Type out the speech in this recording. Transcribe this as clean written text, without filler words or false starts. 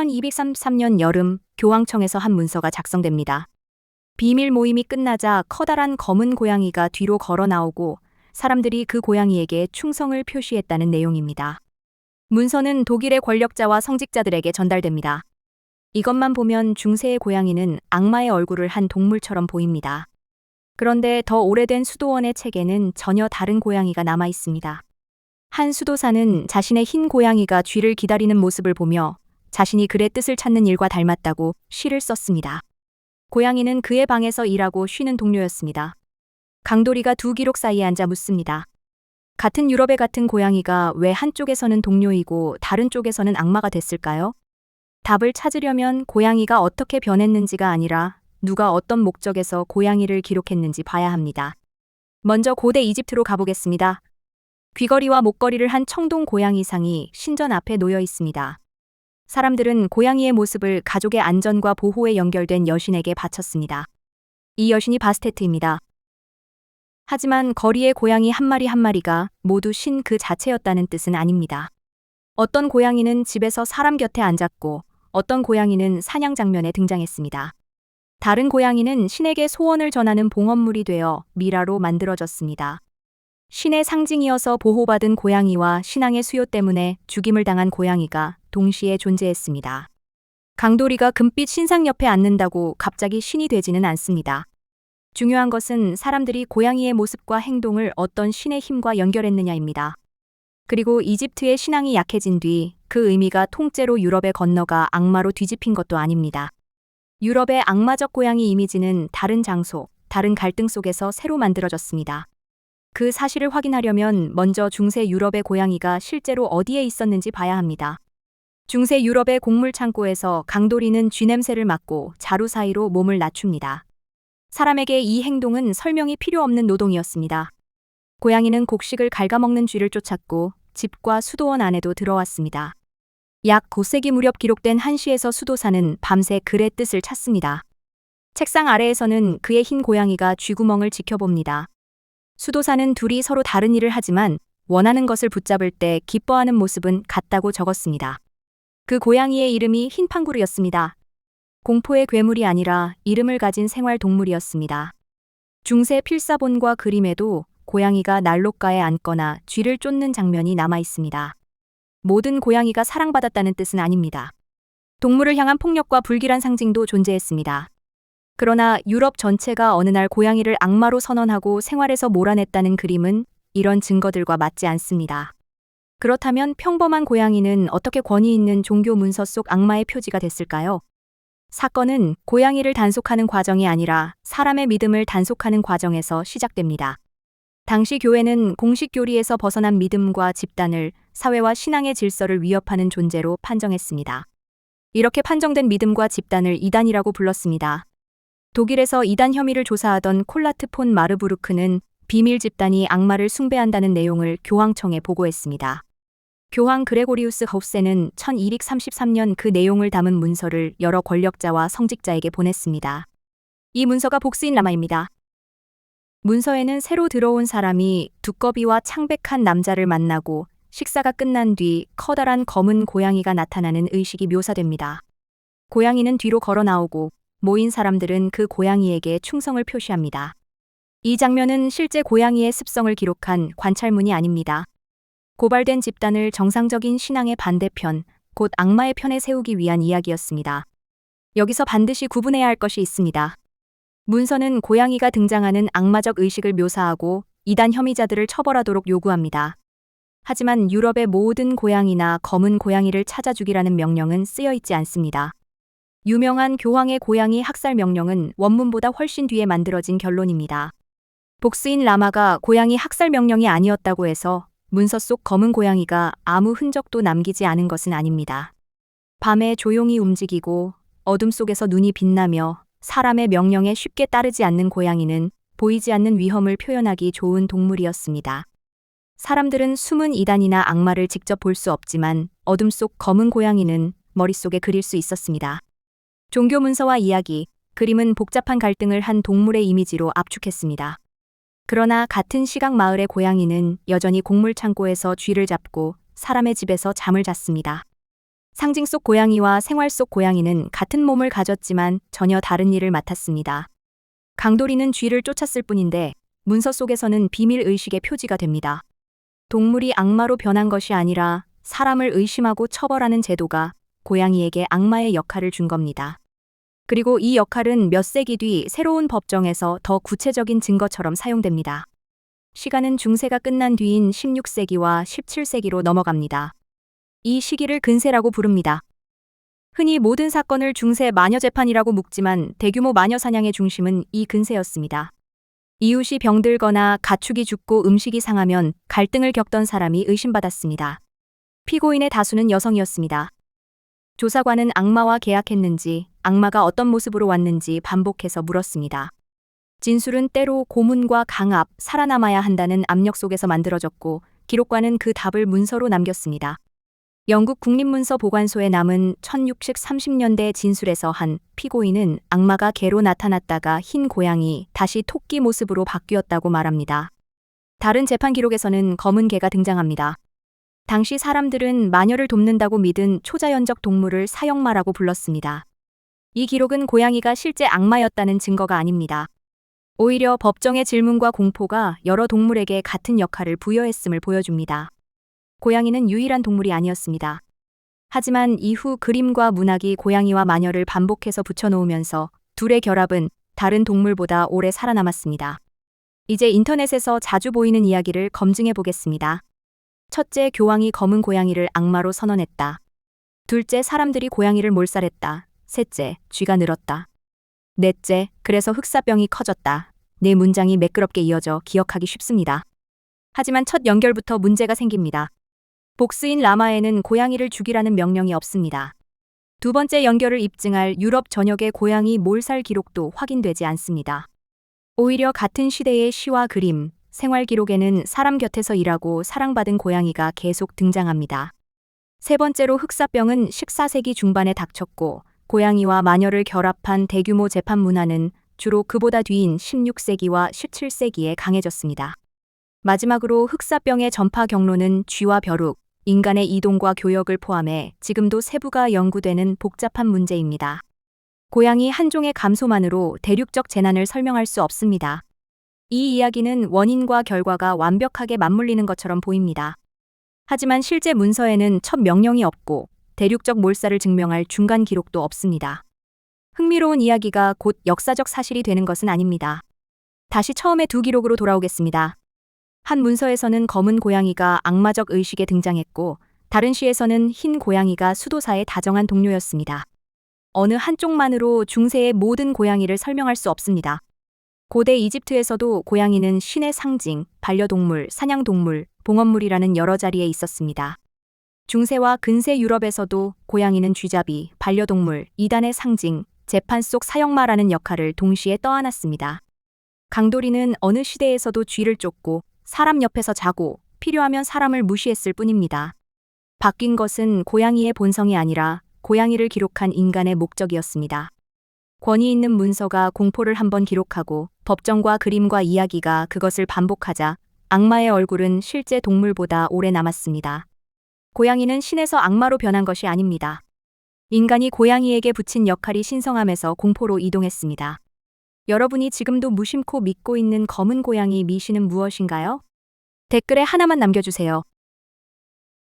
1233년 여름 교황청에서 한 문서가 작성됩니다. 비밀 모임이 끝나자 커다란 검은 고양이가 뒤로 걸어 나오고 사람들이 그 고양이에게 충성을 표시했다는 내용입니다. 문서는 독일의 권력자와 성직자들에게 전달됩니다. 이것만 보면 중세의 고양이는 악마의 얼굴을 한 동물처럼 보입니다. 그런데 더 오래된 수도원의 책에는 전혀 다른 고양이가 남아 있습니다. 한 수도사는 자신의 흰 고양이가 쥐를 기다리는 모습을 보며 자신이 글의 뜻을 찾는 일과 닮았다고 시를 썼습니다. 고양이는 그의 방에서 일하고 쉬는 동료였습니다. 강도리가 두 기록 사이에 앉아 묻습니다. 같은 유럽의 같은 고양이가 왜 한쪽에서는 동료이고 다른 쪽에서는 악마가 됐을까요? 답을 찾으려면 고양이가 어떻게 변했는지가 아니라 누가 어떤 목적에서 고양이를 기록했는지 봐야 합니다. 먼저 고대 이집트로 가보겠습니다. 귀걸이와 목걸이를 한 청동 고양이상이 신전 앞에 놓여 있습니다. 사람들은 고양이의 모습을 가족의 안전과 보호에 연결된 여신에게 바쳤습니다. 이 여신이 바스테트입니다. 하지만 거리의 고양이 한 마리 한 마리가 모두 신 그 자체였다는 뜻은 아닙니다. 어떤 고양이는 집에서 사람 곁에 앉았고 어떤 고양이는 사냥 장면에 등장했습니다. 다른 고양이는 신에게 소원을 전하는 봉헌물이 되어 미라로 만들어졌습니다. 신의 상징이어서 보호받은 고양이와 신앙의 수요 때문에 죽임을 당한 고양이가 동시에 존재했습니다. 강도리가 금빛 신상 옆에 앉는다고 갑자기 신이 되지는 않습니다. 중요한 것은 사람들이 고양이의 모습과 행동을 어떤 신의 힘과 연결했느냐입니다. 그리고 이집트의 신앙이 약해진 뒤 그 의미가 통째로 유럽에 건너가 악마로 뒤집힌 것도 아닙니다. 유럽의 악마적 고양이 이미지는 다른 장소, 다른 갈등 속에서 새로 만들어졌습니다. 그 사실을 확인하려면 먼저 중세 유럽의 고양이가 실제로 어디에 있었는지 봐야 합니다. 중세 유럽의 곡물 창고에서 강도리는 쥐 냄새를 맡고 자루 사이로 몸을 낮춥니다. 사람에게 이 행동은 설명이 필요 없는 노동이었습니다. 고양이는 곡식을 갉아먹는 쥐를 쫓았고 집과 수도원 안에도 들어왔습니다. 약 9세기 무렵 기록된 한 시에서 수도사는 밤새 글의 뜻을 찾습니다. 책상 아래에서는 그의 흰 고양이가 쥐구멍을 지켜봅니다. 수도사는 둘이 서로 다른 일을 하지만 원하는 것을 붙잡을 때 기뻐하는 모습은 같다고 적었습니다. 그 고양이의 이름이 흰팡구르였습니다. 공포의 괴물이 아니라 이름을 가진 생활 동물이었습니다. 중세 필사본과 그림에도 고양이가 난로가에 앉거나 쥐를 쫓는 장면이 남아 있습니다. 모든 고양이가 사랑받았다는 뜻은 아닙니다. 동물을 향한 폭력과 불길한 상징도 존재했습니다. 그러나 유럽 전체가 어느 날 고양이를 악마로 선언하고 생활에서 몰아냈다는 그림은 이런 증거들과 맞지 않습니다. 그렇다면 평범한 고양이는 어떻게 권위 있는 종교 문서 속 악마의 표지가 됐을까요? 사건은 고양이를 단속하는 과정이 아니라 사람의 믿음을 단속하는 과정에서 시작됩니다. 당시 교회는 공식 교리에서 벗어난 믿음과 집단을 사회와 신앙의 질서를 위협하는 존재로 판정했습니다. 이렇게 판정된 믿음과 집단을 이단이라고 불렀습니다. 독일에서 이단 혐의를 조사하던 콜라트 폰 마르부르크는 비밀 집단이 악마를 숭배한다는 내용을 교황청에 보고했습니다. 교황 그레고리우스 홉세는 1233년 그 내용을 담은 문서를 여러 권력자와 성직자에게 보냈습니다. 이 문서가 복스인 라마입니다. 문서에는 새로 들어온 사람이 두꺼비와 창백한 남자를 만나고 식사가 끝난 뒤 커다란 검은 고양이가 나타나는 의식이 묘사됩니다. 고양이는 뒤로 걸어 나오고 모인 사람들은 그 고양이에게 충성을 표시합니다. 이 장면은 실제 고양이의 습성을 기록한 관찰문이 아닙니다. 고발된 집단을 정상적인 신앙의 반대편, 곧 악마의 편에 세우기 위한 이야기였습니다. 여기서 반드시 구분해야 할 것이 있습니다. 문서는 고양이가 등장하는 악마적 의식을 묘사하고 이단 혐의자들을 처벌하도록 요구합니다. 하지만 유럽의 모든 고양이나 검은 고양이를 찾아 죽이라는 명령은 쓰여 있지 않습니다. 유명한 교황의 고양이 학살 명령은 원문보다 훨씬 뒤에 만들어진 결론입니다. 복스인 라마가 고양이 학살 명령이 아니었다고 해서 문서 속 검은 고양이가 아무 흔적도 남기지 않은 것은 아닙니다. 밤에 조용히 움직이고 어둠 속에서 눈이 빛나며 사람의 명령에 쉽게 따르지 않는 고양이는 보이지 않는 위험을 표현하기 좋은 동물이었습니다. 사람들은 숨은 이단이나 악마를 직접 볼 수 없지만 어둠 속 검은 고양이는 머릿속에 그릴 수 있었습니다. 종교 문서와 이야기, 그림은 복잡한 갈등을 한 동물의 이미지로 압축했습니다. 그러나 같은 시각 마을의 고양이는 여전히 곡물 창고에서 쥐를 잡고 사람의 집에서 잠을 잤습니다. 상징 속 고양이와 생활 속 고양이는 같은 몸을 가졌지만 전혀 다른 일을 맡았습니다. 강도리는 쥐를 쫓았을 뿐인데 문서 속에서는 비밀 의식의 표지가 됩니다. 동물이 악마로 변한 것이 아니라 사람을 의심하고 처벌하는 제도가 고양이에게 악마의 역할을 준 겁니다. 그리고 이 역할은 몇 세기 뒤 새로운 법정에서 더 구체적인 증거처럼 사용됩니다. 시간은 중세가 끝난 뒤인 16세기와 17세기로 넘어갑니다. 이 시기를 근세라고 부릅니다. 흔히 모든 사건을 중세 마녀 재판이라고 묻지만 대규모 마녀 사냥의 중심은 이 근세였습니다. 이웃이 병들거나 가축이 죽고 음식이 상하면 갈등을 겪던 사람이 의심받았습니다. 피고인의 다수는 여성이었습니다. 조사관은 악마와 계약했는지, 악마가 어떤 모습으로 왔는지 반복해서 물었습니다. 진술은 때로 고문과 강압, 살아남아야 한다는 압력 속에서 만들어졌고, 기록관은 그 답을 문서로 남겼습니다. 영국 국립문서 보관소에 남은 1630년대 진술에서 한 피고인은 악마가 개로 나타났다가 흰 고양이, 다시 토끼 모습으로 바뀌었다고 말합니다. 다른 재판 기록에서는 검은 개가 등장합니다. 당시 사람들은 마녀를 돕는다고 믿은 초자연적 동물을 사형마라고 불렀습니다. 이 기록은 고양이가 실제 악마였다는 증거가 아닙니다. 오히려 법정의 질문과 공포가 여러 동물에게 같은 역할을 부여했음을 보여줍니다. 고양이는 유일한 동물이 아니었습니다. 하지만 이후 그림과 문학이 고양이와 마녀를 반복해서 붙여놓으면서 둘의 결합은 다른 동물보다 오래 살아남았습니다. 이제 인터넷에서 자주 보이는 이야기를 검증해 보겠습니다. 첫째, 교황이 검은 고양이를 악마로 선언했다. 둘째, 사람들이 고양이를 몰살했다. 셋째, 쥐가 늘었다. 넷째, 그래서 흑사병이 커졌다. 네 문장이 매끄럽게 이어져 기억하기 쉽습니다. 하지만 첫 연결부터 문제가 생깁니다. 복스인 라마에는 고양이를 죽이라는 명령이 없습니다. 두 번째 연결을 입증할 유럽 전역의 고양이 몰살 기록도 확인되지 않습니다. 오히려 같은 시대의 시와 그림, 생활 기록에는 사람 곁에서 일하고 사랑받은 고양이가 계속 등장합니다. 세 번째로 흑사병은 14세기 중반에 닥쳤고 고양이와 마녀를 결합한 대규모 재판 문화는 주로 그보다 뒤인 16세기와 17세기에 강해졌습니다. 마지막으로 흑사병의 전파 경로는 쥐와 벼룩, 인간의 이동과 교역을 포함해 지금도 세부가 연구되는 복잡한 문제입니다. 고양이 한 종의 감소만으로 대륙적 재난을 설명할 수 없습니다. 이 이야기는 원인과 결과가 완벽하게 맞물리는 것처럼 보입니다. 하지만 실제 문서에는 첫 명령이 없고 대륙적 몰살을 증명할 중간 기록도 없습니다. 흥미로운 이야기가 곧 역사적 사실이 되는 것은 아닙니다. 다시 처음의 두 기록으로 돌아오겠습니다. 한 문서에서는 검은 고양이가 악마적 의식에 등장했고 다른 시에서는 흰 고양이가 수도사의 다정한 동료였습니다. 어느 한쪽만으로 중세의 모든 고양이를 설명할 수 없습니다. 고대 이집트에서도 고양이는 신의 상징, 반려동물, 사냥동물, 봉헌물이라는 여러 자리에 있었습니다. 중세와 근세 유럽에서도 고양이는 쥐잡이, 반려동물, 이단의 상징, 재판 속 사형마라는 역할을 동시에 떠안았습니다. 강도리는 어느 시대에서도 쥐를 쫓고 사람 옆에서 자고 필요하면 사람을 무시했을 뿐입니다. 바뀐 것은 고양이의 본성이 아니라 고양이를 기록한 인간의 목적이었습니다. 권위 있는 문서가 공포를 한번 기록하고 법정과 그림과 이야기가 그것을 반복하자 악마의 얼굴은 실제 동물보다 오래 남았습니다. 고양이는 신에서 악마로 변한 것이 아닙니다. 인간이 고양이에게 붙인 역할이 신성함에서 공포로 이동했습니다. 여러분이 지금도 무심코 믿고 있는 검은 고양이 미신은 무엇인가요? 댓글에 하나만 남겨주세요.